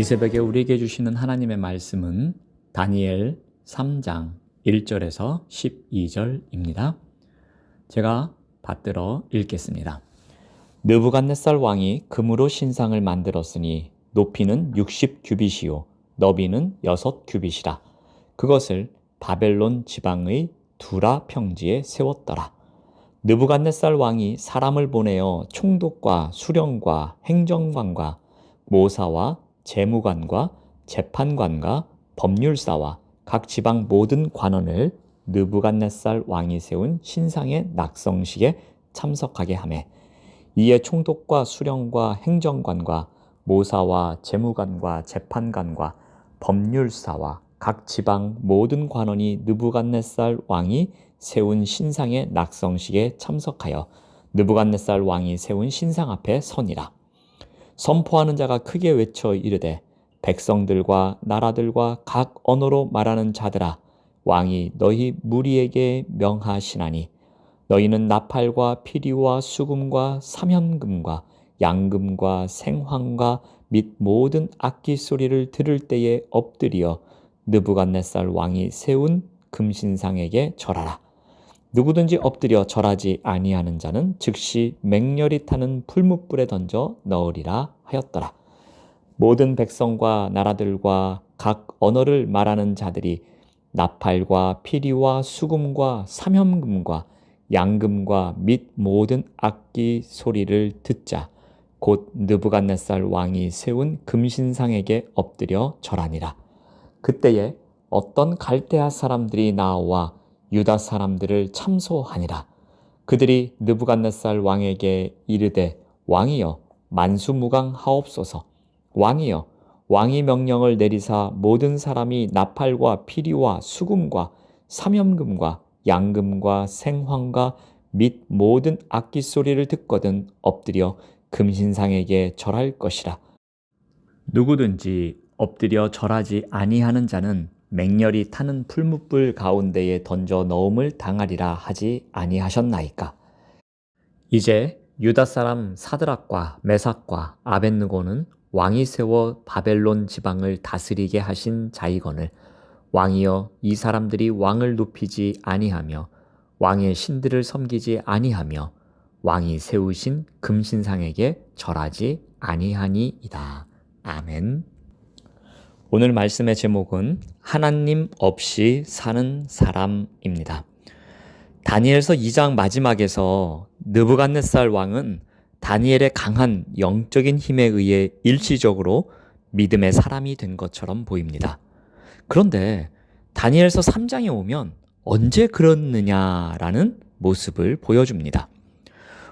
이 새벽에 우리에게 주시는 하나님의 말씀은 다니엘 3장 1절에서 12절입니다. 제가 받들어 읽겠습니다. 느부갓네살 왕이 금으로 신상을 만들었으니 높이는 60규빗이요 너비는 6규빗이라. 그것을 바벨론 지방의 두라 평지에 세웠더라. 느부갓네살 왕이 사람을 보내어 총독과 수령과 행정관과 모사와 재무관과 재판관과 법률사와 각 지방 모든 관원을 느부갓네살 왕이 세운 신상의 낙성식에 참석하게 하매, 이에 총독과 수령과 행정관과 모사와 재무관과 재판관과 법률사와 각 지방 모든 관원이 느부갓네살 왕이 세운 신상의 낙성식에 참석하여 느부갓네살 왕이 세운 신상 앞에 서니라. 선포하는 자가 크게 외쳐 이르되, 백성들과 나라들과 각 언어로 말하는 자들아, 왕이 너희 무리에게 명하시나니 너희는 나팔과 피리와 수금과 사면금과 양금과 생황과 및 모든 악기 소리를 들을 때에 엎드려 느부갓네살 왕이 세운 금신상에게 절하라. 누구든지 엎드려 절하지 아니하는 자는 즉시 맹렬히 타는 풀무불에 던져 넣으리라 하였더라. 모든 백성과 나라들과 각 언어를 말하는 자들이 나팔과 피리와 수금과 사면금과 양금과 및 모든 악기 소리를 듣자 곧 느부갓네살 왕이 세운 금신상에게 엎드려 절하니라. 그때에 어떤 갈대아 사람들이 나와 유다 사람들을 참소하니라. 그들이 느부갓네살 왕에게 이르되, 왕이여 만수무강하옵소서. 왕이여 왕이 명령을 내리사 모든 사람이 나팔과 피리와 수금과 사면금과 양금과 생황과 및 모든 악기 소리를 듣거든 엎드려 금신상에게 절할 것이라. 누구든지 엎드려 절하지 아니하는 자는 맹렬히 타는 풀무불 가운데에 던져 넣음을 당하리라 하지 아니하셨나이까. 이제 유다 사람 사드락과 메삭과 아벳느고는 왕이 세워 바벨론 지방을 다스리게 하신 자이거늘, 왕이여 이 사람들이 왕을 높이지 아니하며 왕의 신들을 섬기지 아니하며 왕이 세우신 금신상에게 절하지 아니하니이다. 아멘. 오늘 말씀의 제목은 하나님 없이 사는 사람입니다. 다니엘서 2장 마지막에서 느부갓네살 왕은 다니엘의 강한 영적인 힘에 의해 일시적으로 믿음의 사람이 된 것처럼 보입니다. 그런데 다니엘서 3장에 오면 언제 그렇느냐라는 모습을 보여줍니다.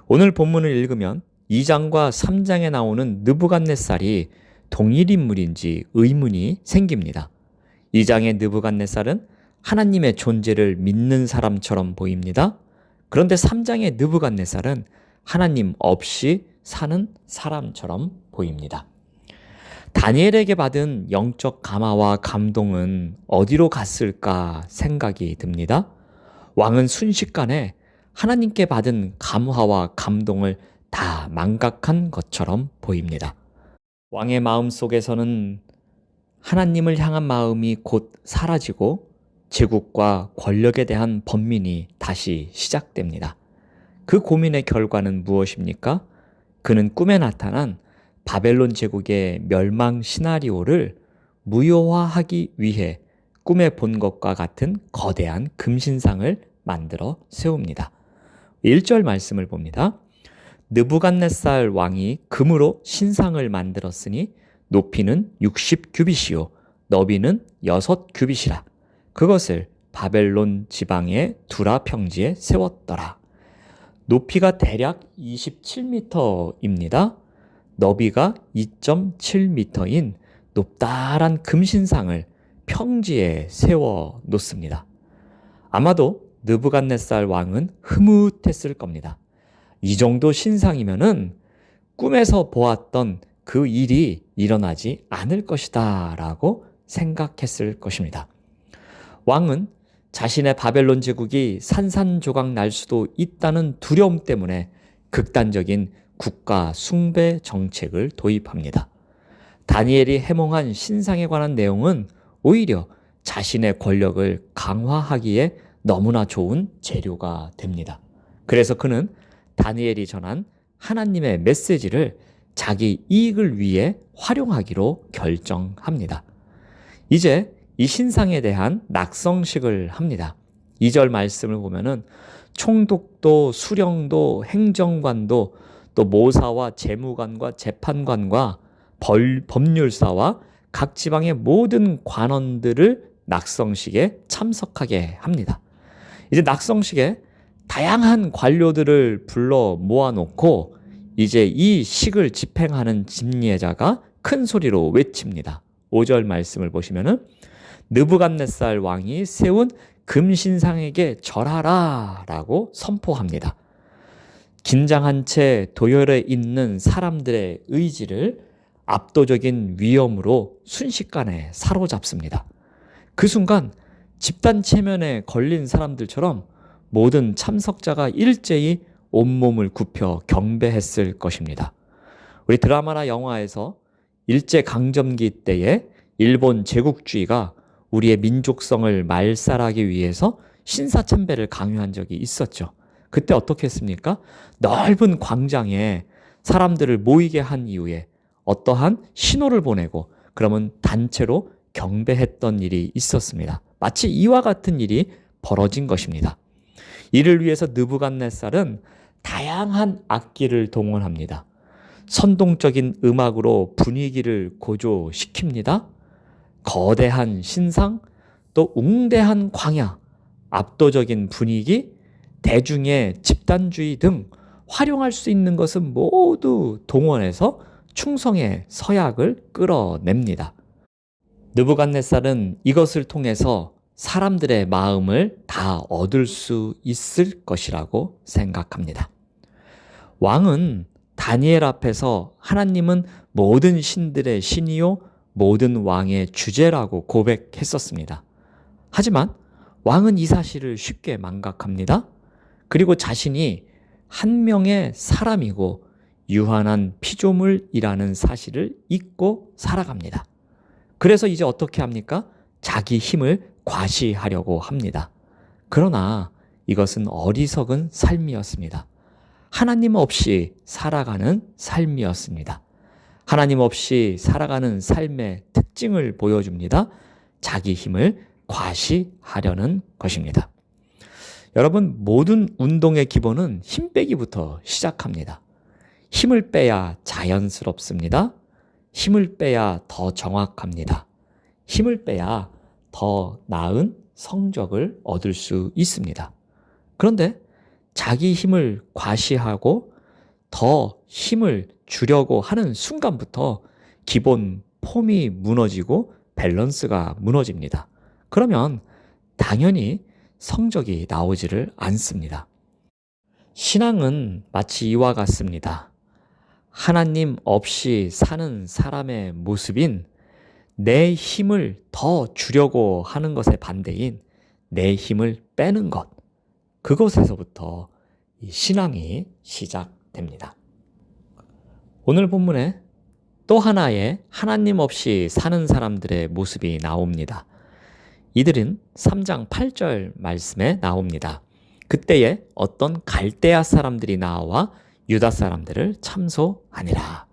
오늘 본문을 읽으면 2장과 3장에 나오는 느부갓네살이 동일 인물인지 의문이 생깁니다. 2장의 느부갓네살은 하나님의 존재를 믿는 사람처럼 보입니다. 그런데 3장의 느부갓네살은 하나님 없이 사는 사람처럼 보입니다. 다니엘에게 받은 영적 감화와 감동은 어디로 갔을까 생각이 듭니다. 왕은 순식간에 하나님께 받은 감화와 감동을 다 망각한 것처럼 보입니다. 왕의 마음 속에서는 하나님을 향한 마음이 곧 사라지고 제국과 권력에 대한 번민이 다시 시작됩니다. 그 고민의 결과는 무엇입니까? 그는 꿈에 나타난 바벨론 제국의 멸망 시나리오를 무효화하기 위해 꿈에 본 것과 같은 거대한 금신상을 만들어 세웁니다. 1절 말씀을 봅니다. 느부갓네살 왕이 금으로 신상을 만들었으니 높이는 60규빗이요 너비는 6규빗이라. 그것을 바벨론 지방의 두라 평지에 세웠더라. 높이가 대략 27m입니다. 너비가 2.7m인 높다란 금신상을 평지에 세워 놓습니다. 아마도 느부갓네살 왕은 흐뭇했을 겁니다. 이 정도 신상이면은 꿈에서 보았던 그 일이 일어나지 않을 것이다 라고 생각했을 것입니다. 왕은 자신의 바벨론 제국이 산산조각 날 수도 있다는 두려움 때문에 극단적인 국가 숭배 정책을 도입합니다. 다니엘이 해몽한 신상에 관한 내용은 오히려 자신의 권력을 강화하기에 너무나 좋은 재료가 됩니다. 그래서 그는 다니엘이 전한 하나님의 메시지를 자기 이익을 위해 활용하기로 결정합니다. 이제 이 신상에 대한 낙성식을 합니다. 2절 말씀을 보면은 총독도 수령도 행정관도 또 모사와 재무관과 재판관과 법률사와 각 지방의 모든 관원들을 낙성식에 참석하게 합니다. 이제 낙성식에 다양한 관료들을 불러 모아놓고 이제 이 식을 집행하는 집례자가 큰 소리로 외칩니다. 5절 말씀을 보시면은 느부갓네살 왕이 세운 금신상에게 절하라 라고 선포합니다. 긴장한 채 도열해 있는 사람들의 의지를 압도적인 위엄으로 순식간에 사로잡습니다. 그 순간 집단 체면에 걸린 사람들처럼 모든 참석자가 일제히 온몸을 굽혀 경배했을 것입니다. 우리 드라마나 영화에서 일제강점기 때에 일본 제국주의가 우리의 민족성을 말살하기 위해서 신사참배를 강요한 적이 있었죠. 그때 어떻게 했습니까? 넓은 광장에 사람들을 모이게 한 이후에 어떠한 신호를 보내고 그러면 단체로 경배했던 일이 있었습니다. 마치 이와 같은 일이 벌어진 것입니다. 이를 위해서 느부갓네살은 다양한 악기를 동원합니다. 선동적인 음악으로 분위기를 고조시킵니다. 거대한 신상, 또 웅대한 광야, 압도적인 분위기, 대중의 집단주의 등 활용할 수 있는 것은 모두 동원해서 충성의 서약을 끌어냅니다. 느부갓네살은 이것을 통해서 사람들의 마음을 다 얻을 수 있을 것이라고 생각합니다. 왕은 다니엘 앞에서 하나님은 모든 신들의 신이요 모든 왕의 주제라고 고백했었습니다. 하지만 왕은 이 사실을 쉽게 망각합니다. 그리고 자신이 한 명의 사람이고 유한한 피조물이라는 사실을 잊고 살아갑니다. 그래서 이제 어떻게 합니까? 자기 힘을 과시하려고 합니다. 그러나 이것은 어리석은 삶이었습니다. 하나님 없이 살아가는 삶이었습니다. 하나님 없이 살아가는 삶의 특징을 보여줍니다. 자기 힘을 과시하려는 것입니다. 여러분, 모든 운동의 기본은 힘 빼기부터 시작합니다. 힘을 빼야 자연스럽습니다. 힘을 빼야 더 정확합니다. 힘을 빼야 더 나은 성적을 얻을 수 있습니다. 그런데 자기 힘을 과시하고 더 힘을 주려고 하는 순간부터 기본 폼이 무너지고 밸런스가 무너집니다. 그러면 당연히 성적이 나오지를 않습니다. 신앙은 마치 이와 같습니다. 하나님 없이 사는 사람의 모습인 내 힘을 더 주려고 하는 것의 반대인 내 힘을 빼는 것, 그것에서부터 이 신앙이 시작됩니다. 오늘 본문에 또 하나의 하나님 없이 사는 사람들의 모습이 나옵니다. 이들은 3장 8절 말씀에 나옵니다. 그때에 어떤 갈대아 사람들이 나와 유다 사람들을 참소하니라.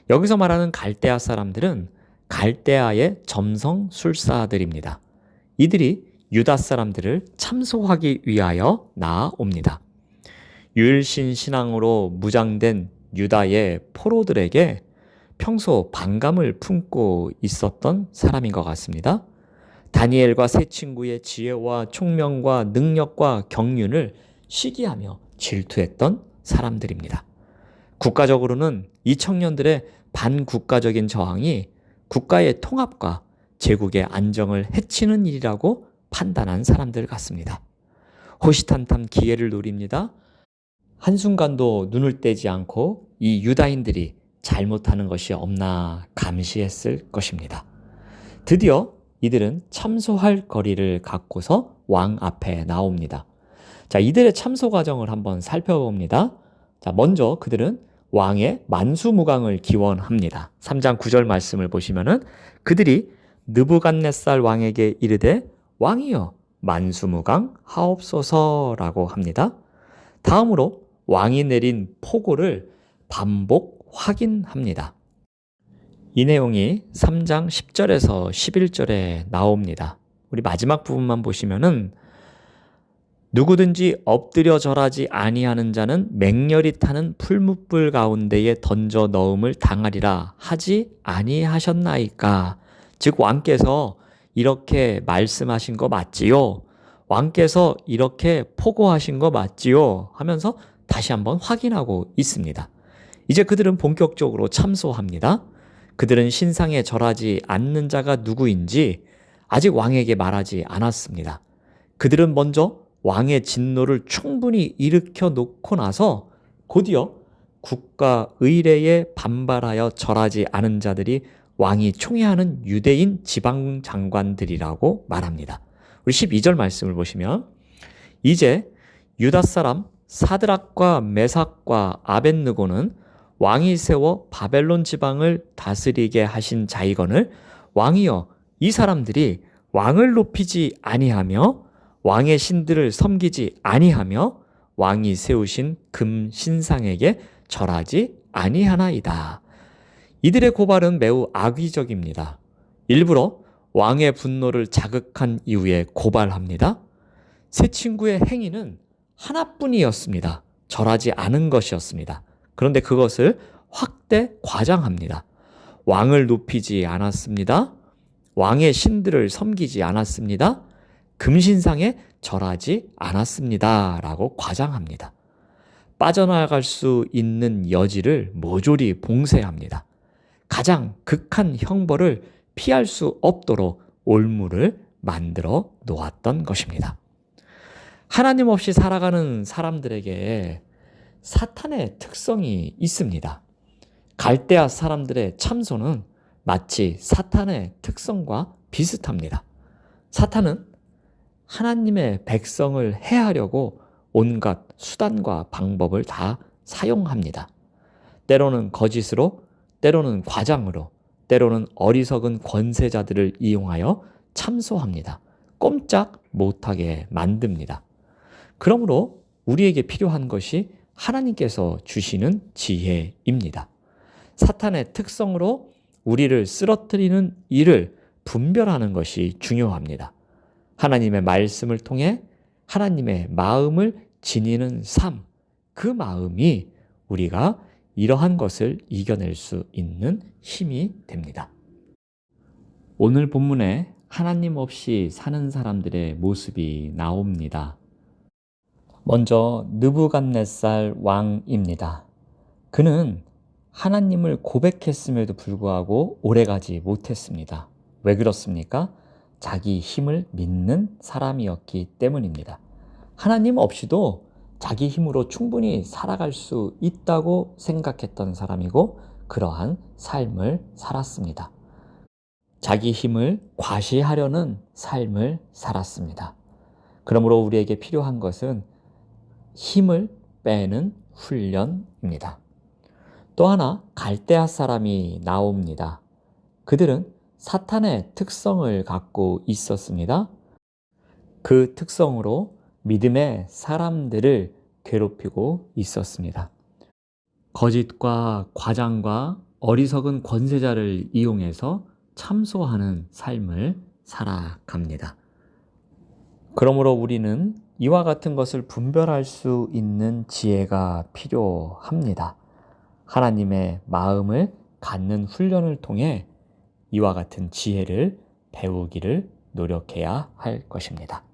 여기서 말하는 갈대아 사람들은 갈대아의 점성술사들입니다. 이들이 유다 사람들을 참소하기 위하여 나아옵니다. 유일신 신앙으로 무장된 유다의 포로들에게 평소 반감을 품고 있었던 사람인 것 같습니다. 다니엘과 세 친구의 지혜와 총명과 능력과 경륜을 시기하며 질투했던 사람들입니다. 국가적으로는 이 청년들의 반국가적인 저항이 국가의 통합과 제국의 안정을 해치는 일이라고 판단한 사람들 같습니다. 호시탐탐 기회를 노립니다. 한순간도 눈을 떼지 않고 이 유다인들이 잘못하는 것이 없나 감시했을 것입니다. 드디어 이들은 참소할 거리를 갖고서 왕 앞에 나옵니다. 자, 이들의 참소 과정을 한번 살펴봅니다. 자, 먼저 그들은 왕의 만수무강을 기원합니다. 3장 9절 말씀을 보시면은 그들이 느부갓네살 왕에게 이르되 왕이여 만수무강 하옵소서라고 합니다. 다음으로 왕이 내린 포고를 반복 확인합니다. 이 내용이 3장 10절에서 11절에 나옵니다. 우리 마지막 부분만 보시면은 누구든지 엎드려 절하지 아니하는 자는 맹렬히 타는 풀무불 가운데에 던져 넣음을 당하리라 하지 아니하셨나이까. 즉 왕께서 이렇게 말씀하신 거 맞지요? 왕께서 이렇게 포고하신 거 맞지요? 하면서 다시 한번 확인하고 있습니다. 이제 그들은 본격적으로 참소합니다. 그들은 신상에 절하지 않는 자가 누구인지 아직 왕에게 말하지 않았습니다. 그들은 먼저 왕의 진노를 충분히 일으켜 놓고 나서 곧이어 국가 의례에 반발하여 절하지 않은 자들이 왕이 총애하는 유대인 지방 장관들이라고 말합니다. 우리 12절 말씀을 보시면 이제 유다 사람 사드락과 메삭과 아벳느고는 왕이 세워 바벨론 지방을 다스리게 하신 자이거늘 왕이여 이 사람들이 왕을 높이지 아니하며 왕의 신들을 섬기지 아니하며 왕이 세우신 금 신상에게 절하지 아니하나이다. 이들의 고발은 매우 악의적입니다. 일부러 왕의 분노를 자극한 이후에 고발합니다. 세 친구의 행위는 하나뿐이었습니다. 절하지 않은 것이었습니다. 그런데 그것을 확대 과장합니다. 왕을 높이지 않았습니다. 왕의 신들을 섬기지 않았습니다. 금신상에 절하지 않았습니다. 라고 과장합니다. 빠져나갈 수 있는 여지를 모조리 봉쇄합니다. 가장 극한 형벌을 피할 수 없도록 올무를 만들어 놓았던 것입니다. 하나님 없이 살아가는 사람들에게 사탄의 특성이 있습니다. 갈대아 사람들의 참소는 마치 사탄의 특성과 비슷합니다. 사탄은 하나님의 백성을 해하려고 온갖 수단과 방법을 다 사용합니다. 때로는 거짓으로, 때로는 과장으로, 때로는 어리석은 권세자들을 이용하여 참소합니다. 꼼짝 못하게 만듭니다. 그러므로 우리에게 필요한 것이 하나님께서 주시는 지혜입니다. 사탄의 특성으로 우리를 쓰러뜨리는 일을 분별하는 것이 중요합니다. 하나님의 말씀을 통해 하나님의 마음을 지니는 삶, 그 마음이 우리가 이러한 것을 이겨낼 수 있는 힘이 됩니다. 오늘 본문에 하나님 없이 사는 사람들의 모습이 나옵니다. 먼저 느부갓네살 왕입니다. 그는 하나님을 고백했음에도 불구하고 오래가지 못했습니다. 왜 그렇습니까? 자기 힘을 믿는 사람이었기 때문입니다. 하나님 없이도 자기 힘으로 충분히 살아갈 수 있다고 생각했던 사람이고 그러한 삶을 살았습니다. 자기 힘을 과시하려는 삶을 살았습니다. 그러므로 우리에게 필요한 것은 힘을 빼는 훈련입니다. 또 하나 갈대아 사람이 나옵니다. 그들은 사탄의 특성을 갖고 있었습니다. 그 특성으로 믿음의 사람들을 괴롭히고 있었습니다. 거짓과 과장과 어리석은 권세자를 이용해서 참소하는 삶을 살아갑니다. 그러므로 우리는 이와 같은 것을 분별할 수 있는 지혜가 필요합니다. 하나님의 마음을 갖는 훈련을 통해 이와 같은 지혜를 배우기를 노력해야 할 것입니다.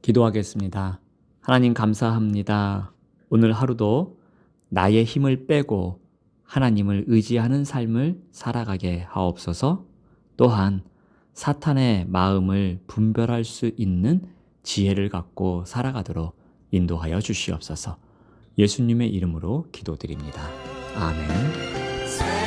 기도하겠습니다. 하나님 감사합니다. 오늘 하루도 나의 힘을 빼고 하나님을 의지하는 삶을 살아가게 하옵소서. 또한 사탄의 마음을 분별할 수 있는 지혜를 갖고 살아가도록 인도하여 주시옵소서. 예수님의 이름으로 기도드립니다. 아멘.